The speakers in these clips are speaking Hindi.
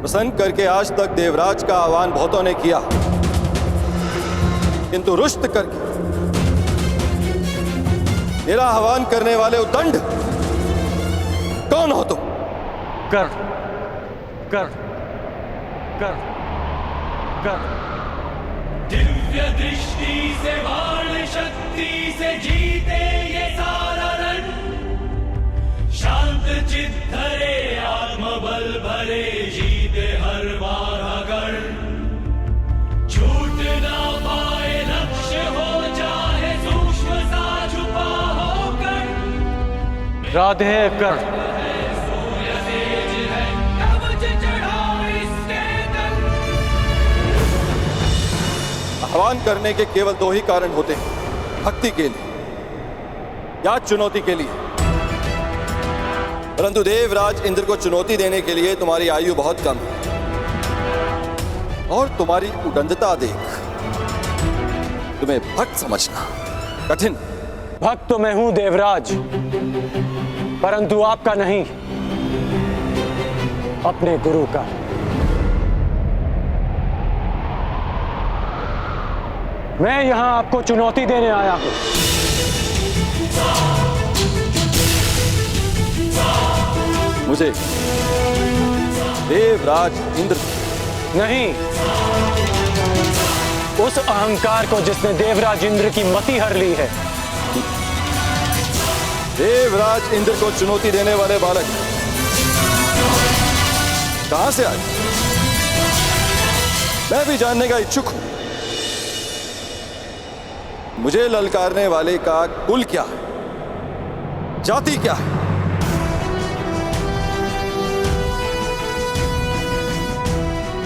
प्रसन्न करके आज तक देवराज का आह्वान बहुतों ने किया, किंतु रुष्ट करके मेरा आह्वान करने वाले उद्दंड कौन हो तुम? कर कर कर कर दिव्य दृष्टि से बाण शक्ति से जीते ये सारा रण, शांत चित धरे आत्मबल भरे जीते हर बार अगर, छूट ना पाए लक्ष्य हो चाहे सूक्ष्म सा छुपा होकर। राधे कर आह्वान करने के केवल दो ही कारण होते हैं, भक्ति के लिए या चुनौती के लिए। परंतु देवराज इंद्र को चुनौती देने के लिए तुम्हारी आयु बहुत कम है और तुम्हारी उदंडता देख तुम्हें भक्त समझना कठिन। भक्त तो मैं हूं देवराज, परंतु आपका नहीं, अपने गुरु का। मैं यहां आपको चुनौती देने आया हूं। मुझे देवराज इंद्र नहीं, उस अहंकार को जिसने देवराज इंद्र की मति हर ली है। देवराज इंद्र को चुनौती देने वाले बालक कहां से आए? मैं भी जानने का इच्छुक हूं। मुझे ललकारने वाले का कुल क्या है, जाति क्या है?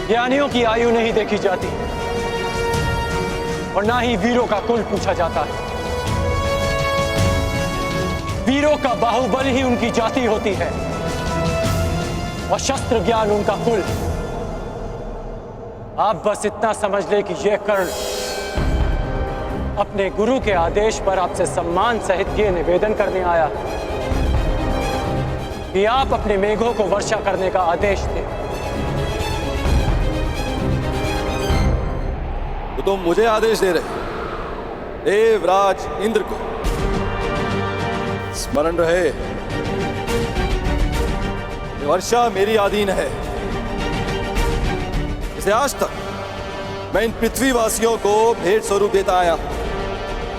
ज्ञानियों की आयु नहीं देखी जाती और ना ही वीरों का कुल पूछा जाता है। वीरों का बाहुबल ही उनकी जाति होती है और शस्त्र ज्ञान उनका कुल। आप बस इतना समझ ले कि यह कर्ण अपने गुरु के आदेश पर आपसे सम्मान सहित ये निवेदन करने आया कि आप अपने मेघों को वर्षा करने का आदेश दें। तो तुम मुझे आदेश दे रहे, देवराज इंद्र को? स्मरण रहे, वर्षा मेरी अधीन है। इसे आज तक मैं इन पृथ्वीवासियों को भेंट स्वरूप देता आया,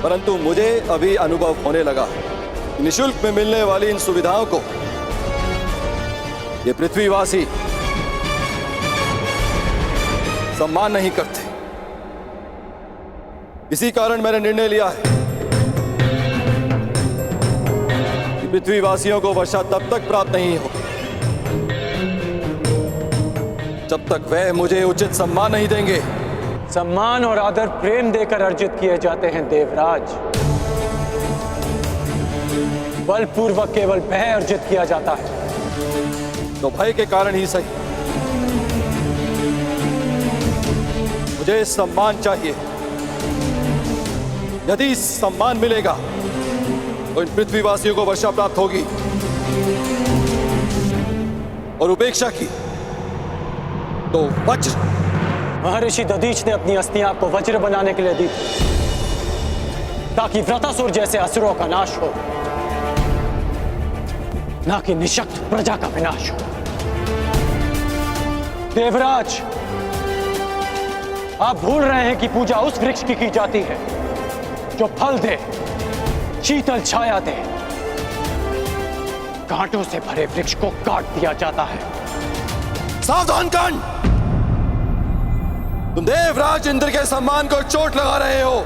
परंतु मुझे अभी अनुभव होने लगा निःशुल्क में मिलने वाली इन सुविधाओं को ये पृथ्वीवासी सम्मान नहीं करते। इसी कारण मैंने निर्णय लिया है कि पृथ्वीवासियों को वर्षा तब तक प्राप्त नहीं हो जब तक वह मुझे उचित सम्मान नहीं देंगे। सम्मान और आदर प्रेम देकर अर्जित किए जाते हैं देवराज, बलपूर्वक केवल भय अर्जित किया जाता है। तो भय के कारण ही सही मुझे सम्मान चाहिए। यदि सम्मान मिलेगा तो इन पृथ्वीवासियों को वर्षा प्राप्त होगी और उपेक्षा की तो वज्र। महर्षि दधीच ने अपनी अस्थियां आपको वज्र बनाने के लिए दी थी ताकि व्रतासुर जैसे असुरों का नाश हो, ना कि निशक्त प्रजा का विनाश हो। देवराज, आप भूल रहे हैं कि पूजा उस वृक्ष की जाती है जो फल दे, शीतल छाया दे। कांटों से भरे वृक्ष को काट दिया जाता है। सावधान कर्ण, तुम देवराज इंद्र के सम्मान को चोट लगा रहे हो।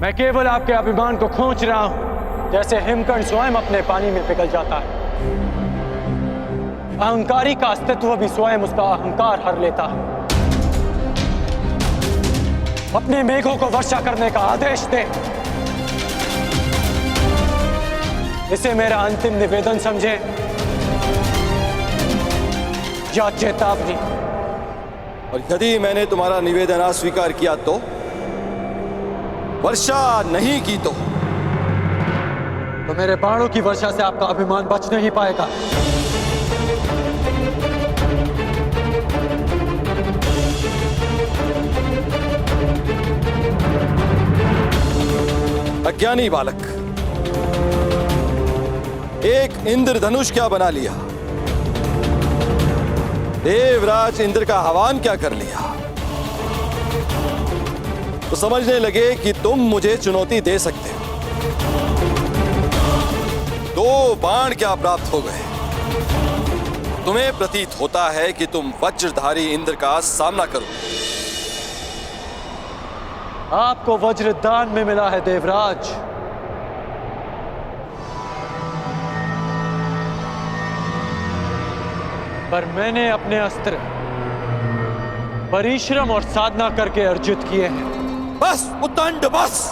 मैं केवल आपके अभिमान को खींच रहा हूं, जैसे हिमकर्ण स्वयं अपने पानी में पिघल जाता है। अहंकारी का अस्तित्व भी स्वयं उसका अहंकार हर लेता है। अपने मेघों को वर्षा करने का आदेश दे। इसे मेरा अंतिम निवेदन समझे या चेतावनी। और यदि मैंने तुम्हारा निवेदन अस्वीकार किया तो, वर्षा नहीं की तो मेरे बाणों की वर्षा से आपका अभिमान बच नहीं पाएगा। अज्ञानी बालक, एक इंद्रधनुष क्या बना लिया, देवराज इंद्र का आह्वान क्या कर लिया, तो समझने लगे कि तुम मुझे चुनौती दे सकते हो। 2 बाण क्या प्राप्त हो गए। तुम्हें प्रतीत होता है कि तुम वज्रधारी इंद्र का सामना करो। आपको वज्र दान में मिला है देवराज, पर मैंने अपने अस्त्र परिश्रम और साधना करके अर्जित किए हैं। बस उद्दंड बस।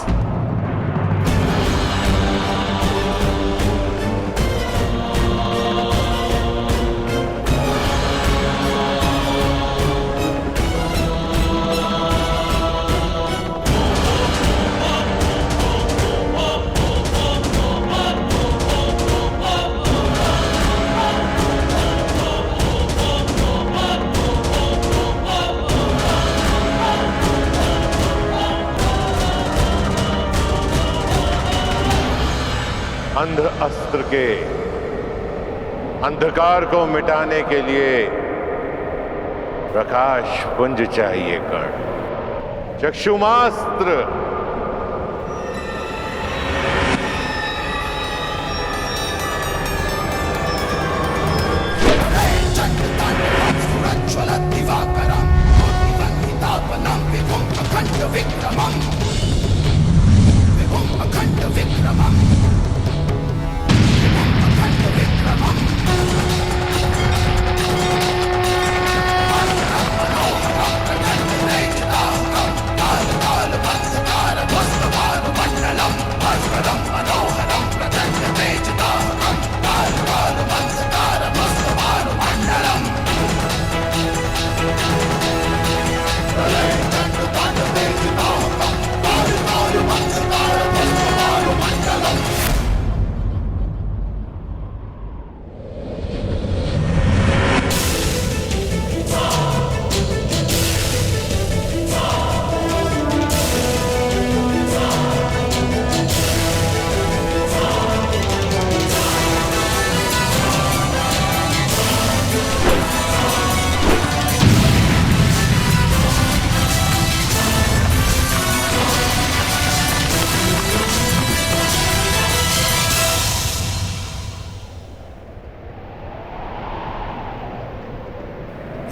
अंध अस्त्र के अंधकार को मिटाने के लिए प्रकाश पुंज चाहिए कर्ण। चक्षुमास्त्र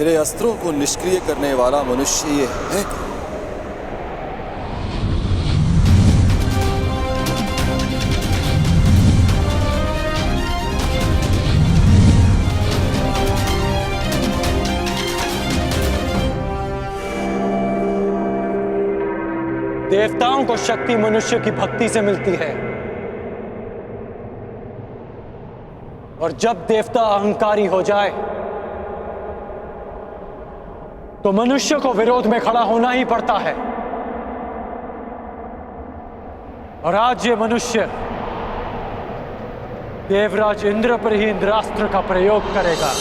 मेरे अस्त्रों को निष्क्रिय करने वाला मनुष्य ये है। देवताओं को शक्ति मनुष्य की भक्ति से मिलती है, और जब देवता अहंकारी हो जाए तो मनुष्य को विरोध में खड़ा होना ही पड़ता है। और आज ये मनुष्य देवराज इंद्र पर ही इंद्रास्त्र का प्रयोग करेगा।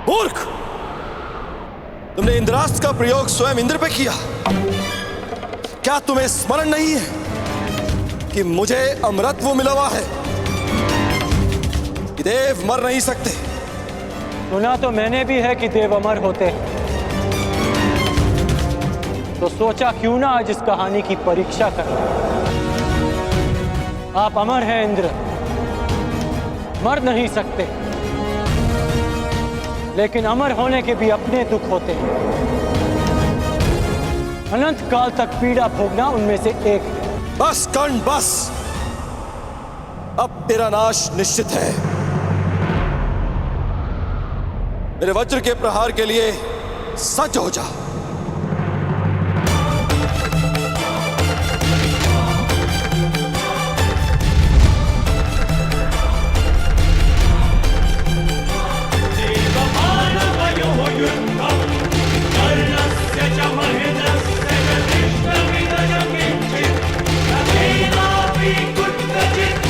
मूर्ख, तुमने इंद्रास्त्र का प्रयोग स्वयं इंद्र पे किया। क्या तुम्हें स्मरण नहीं है कि मुझे अमरत्व मिला हुआ है, कि देव मर नहीं सकते। सुना तो मैंने भी है कि देव अमर होते हैं, तो सोचा क्यों ना आज इस कहानी की परीक्षा कर लें। आप अमर हैं इंद्र, मर नहीं सकते, लेकिन अमर होने के भी अपने दुख होते हैं। अनंत काल तक पीड़ा भोगना उनमें से एक है। बस कर्ण बस, अब तेरा नाश निश्चित है। मेरे वज्र के प्रहार के लिए सज्ज हो जा। देवमानवयोः युद्धं कर्णस्य च महेन्द्रस्य च कृष्णमिदं किञ्चित् न केनापि कुत्रचित्।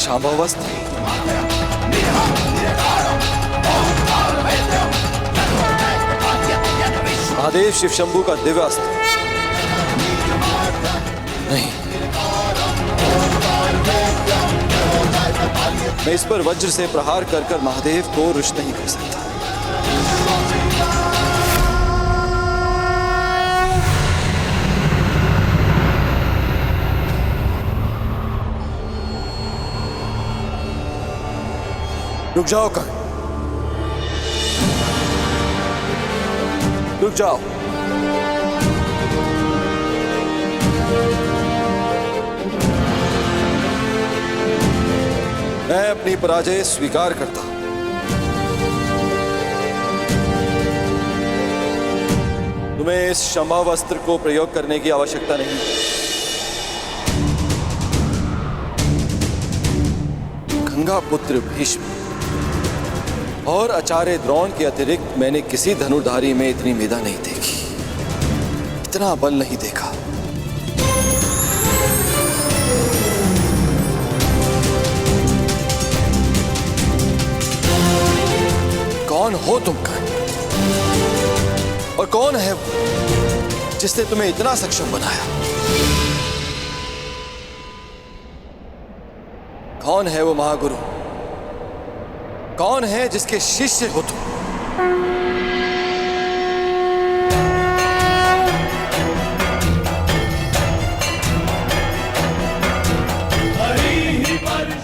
शांभवस्थ महादेव शिव शंभू का दिव्य अस्त्र नहीं, मैं इस पर वज्र से प्रहार कर कर महादेव को रुष्ट नहीं कर सकता। रुक जाओ कर्ण, रुक जाओ। मैं अपनी पराजय स्वीकार करता हूं। तुम्हें इस शंभावस्त्र को प्रयोग करने की आवश्यकता नहीं। गंगा पुत्र भीष्म और आचार्य द्रोण के अतिरिक्त मैंने किसी धनुर्धारी में इतनी मेधा नहीं देखी, इतना बल नहीं देखा। कौन हो तुम कर्ण? और कौन है वो जिसने तुम्हें इतना सक्षम बनाया? कौन है वो महागुरु? कौन है जिसके शिष्य हो तुम?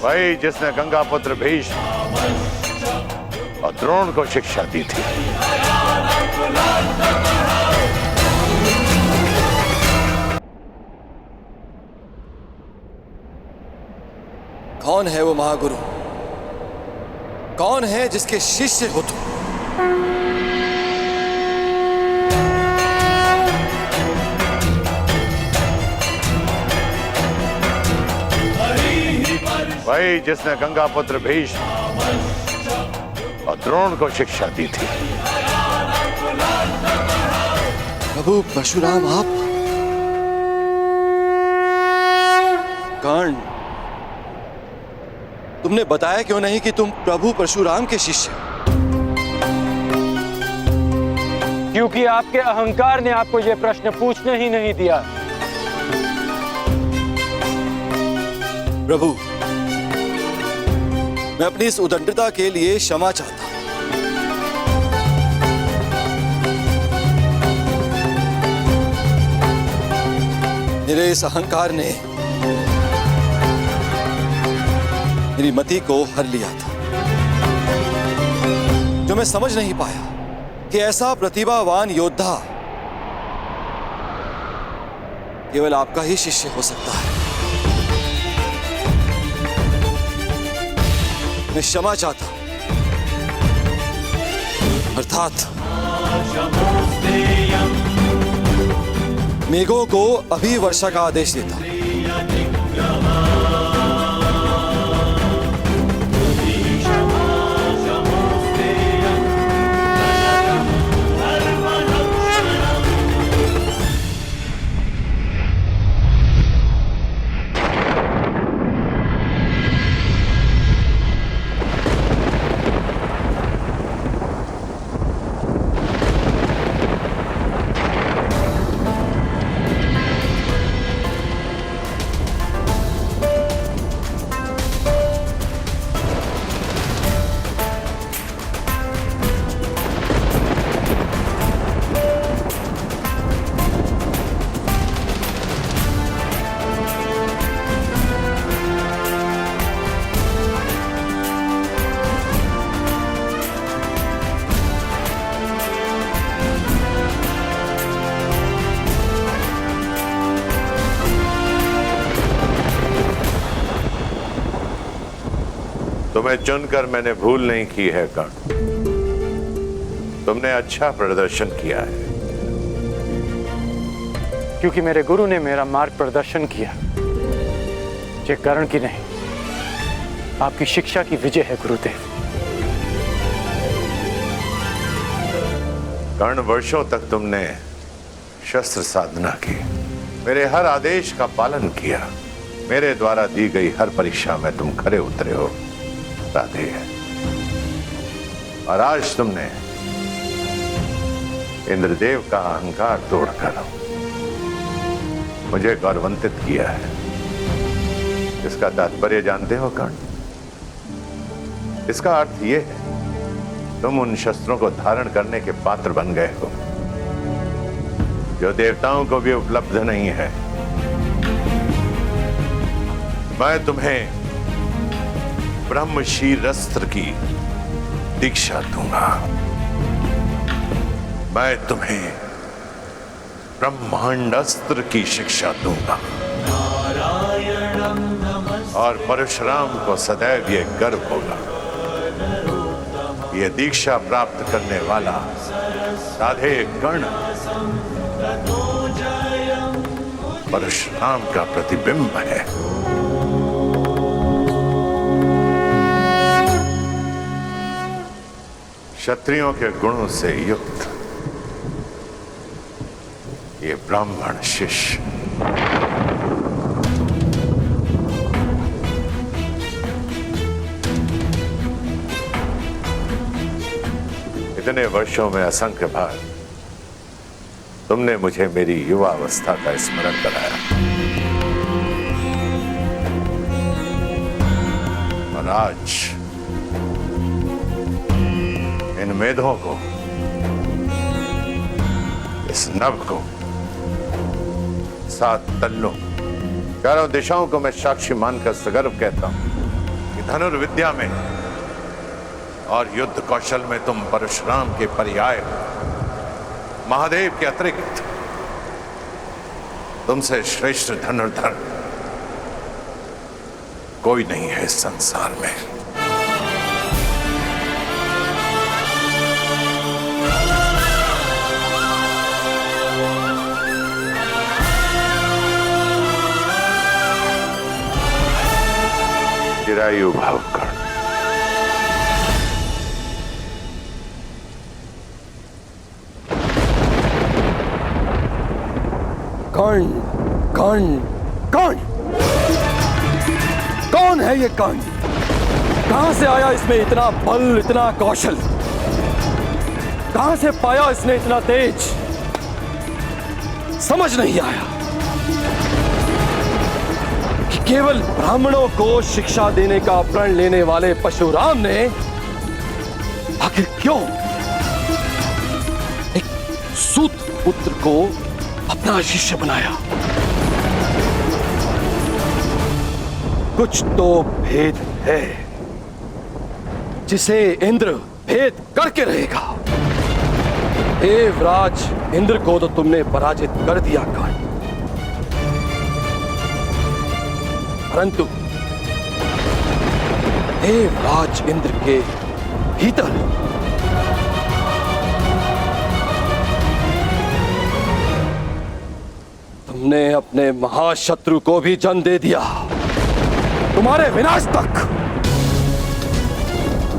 वही जिसने गंगा पुत्र भीष्म और द्रोण को शिक्षा दी थी। कौन है वो महागुरु? कौन है जिसके शिष्य हो तुम? वही जिसने गंगा पुत्र भीष्म और द्रोण को शिक्षा दी थी। प्रभु परशुराम आप? कर्ण, तुमने बताया क्यों नहीं कि तुम प्रभु परशुराम के शिष्य हो? क्योंकि आपके अहंकार ने आपको यह प्रश्न पूछने ही नहीं दिया। प्रभु, मैं अपनी इस उदंडता के लिए क्षमा चाहता हूं। मेरे इस अहंकार ने मेरी मति को हर लिया था, जो मैं समझ नहीं पाया कि ऐसा प्रतिभावान योद्धा केवल आपका ही शिष्य हो सकता है। मैं क्षमा चाहता हूं, अर्थात मेघों को अभी वर्षा का आदेश देता हूं। तुम्हें चुनकर मैंने भूल नहीं की है कर्ण। तुमने अच्छा प्रदर्शन किया है। क्योंकि मेरे गुरु ने मेरा मार्ग प्रदर्शन किया। ये कर्ण की नहीं, आपकी शिक्षा की विजय है गुरुदेव। कर्ण, वर्षों तक तुमने शस्त्र साधना की, मेरे हर आदेश का पालन किया, मेरे द्वारा दी गई हर परीक्षा में तुम खरे उतरे हो राधे। और आज तुमने इंद्रदेव का अहंकार तोड़कर मुझे गौरवान्वित किया है। इसका तात्पर्य जानते हो कर्ण? इसका अर्थ यह है तुम उन शस्त्रों को धारण करने के पात्र बन गए हो जो देवताओं को भी उपलब्ध नहीं है। मैं तुम्हें ब्रह्मशीरस्त्र की दीक्षा दूंगा। मैं तुम्हें ब्रह्मांडास्त्र की शिक्षा दूंगा। और परशुराम को सदैव ये गर्व होगा, ये दीक्षा प्राप्त करने वाला राधे कर्ण परशुराम का प्रतिबिंब है। क्षत्रियों के गुणों से युक्त ये ब्राह्मण शिष्य इतने वर्षों में असंख्य बार तुमने मुझे मेरी युवा अवस्था का स्मरण कराया। और आज इन मेधों को, इस नभ को, 7 तल्लों, चारों दिशाओं को मैं साक्षी मानकर सगर्व कहता हूं कि धनुर्विद्या में और युद्ध कौशल में तुम परशुराम के पर्याय हो। महादेव के अतिरिक्त तुमसे श्रेष्ठ धनुर्धर कोई नहीं है इस संसार में। चिरायु भाव कर्ण, कर्ण कर्ण कर्ण, कौन है ये कर्ण? कहां से आया इसमें इतना बल, इतना कौशल? कहां से पाया इसने इतना तेज? समझ नहीं आया कि केवल ब्राह्मणों को शिक्षा देने का प्रण लेने वाले परशुराम ने आखिर क्यों एक सूत पुत्र को अपना शिष्य बनाया। कुछ तो भेद है जिसे इंद्र भेद करके रहेगा। देवराज इंद्र को तो तुमने पराजित कर दिया कर्ण, परंतु देवराज इंद्र के भीतर तुमने अपने महाशत्रु को भी जन्म दे दिया। तुम्हारे विनाश तक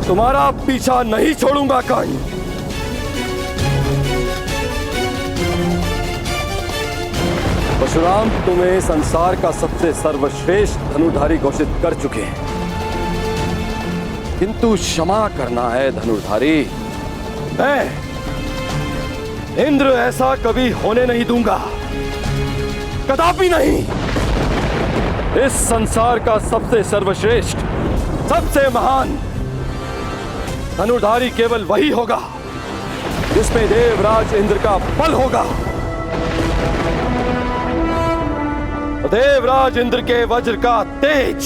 तुम्हारा पीछा नहीं छोड़ूंगा कर्ण। परशुराम तुम्हें संसार का सबसे सर्वश्रेष्ठ धनुर्धारी घोषित कर चुके हैं, किंतु क्षमा करना है धनुर्धारी। मैं इंद्र ऐसा कभी होने नहीं दूंगा, कदापि नहीं। इस संसार का सबसे सर्वश्रेष्ठ, सबसे महान धनुर्धारी केवल वही होगा जिसमें देवराज इंद्र का बल होगा। देवराज इंद्र के वज्र का तेज,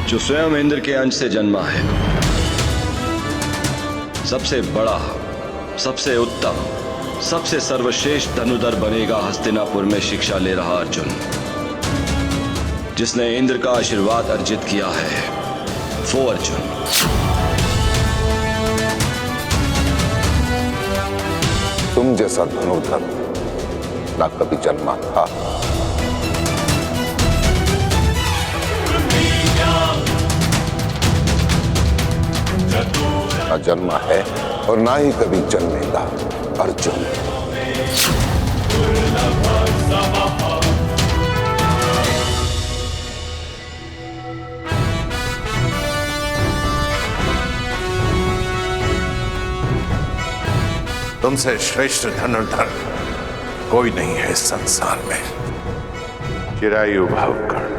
जो स्वयं इंद्र के अंश से जन्मा है, सबसे बड़ा, सबसे उत्तम, सबसे सर्वश्रेष्ठ धनुधर बनेगा हस्तिनापुर में शिक्षा ले रहा अर्जुन। जिसने इंद्र का आशीर्वाद अर्जित किया है वो अर्जुन। तुम जैसा धनुर्धर ना कभी जन्मा था, ना जन्मा है और ना ही कभी जन्मेगा अर्जुन। तुमसे श्रेष्ठ धनुर्धर कोई नहीं है इस संसार में। चिरायु भव कर्ण।